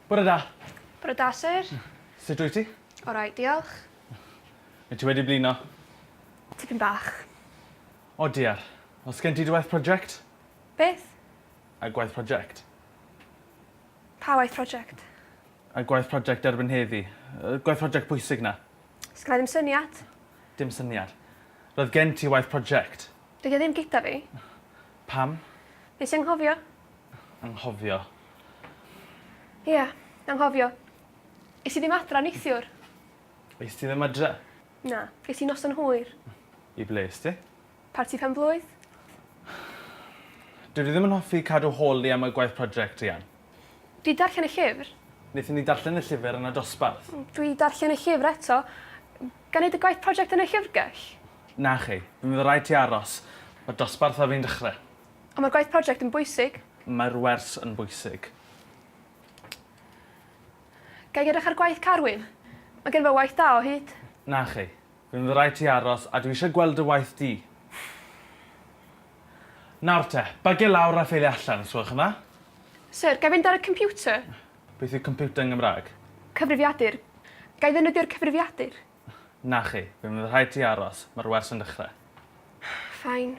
Bore da. Bore da, sir. Sut wyt ti? Alright, diolch. Neu ti wedi blino? Tipyn bach. O diar. Os gen ti gwaith prosiect? Beth? A gwaith prosiect. Pa waith prosiect? A gwaith prosiect erbyn heddi. Gwaith prosiect bwysig na. Sgna ddim syniad. Dim syniad. Roedd gen ti waith prosiect. Dydy o ddim gyda fi. Pam? Nes i anghofio. Anghofio. Ie, anghofio. Is i ddim adra neithiwr? Eis ti ddim adre? Na, ges i noson hwyr. I bles ti? Parti pen blwydd. Dwi ddim yn hoffi cadw holi am y gwaith prosiect Ian. Dwi darllen y llyfr. Wnaethon ni darllen y llyfr yn y dosbarth. Dwi darllen y llyfr eto. Gan neud y gwaith prosiect yn y llyfrgell? Na chi, fe fydd rhaid ti aros. Mae dosbarth a fi'n dechrau. Ond mae'r gwaith prosiect yn bwysig. Mae'r wers yn bwysig. Gai edrych ar gwaith Carwyn? Mae gen fo waith da o hyd. Na chi, fe fydd rhaid ti aros a dwi eisiau gweld y waith di. Nawr te, bygau lawr a ffeili allan, swch yma. Sir, gai fynd ar y computer? Beth yw computer yng Nghymraeg? Cyfrifiadur. Gai ddefnyddio'r cyfrifiadur? Na chi, fe fydd rhaid ti aros. Mae'r wers yn dechrau. Ffain.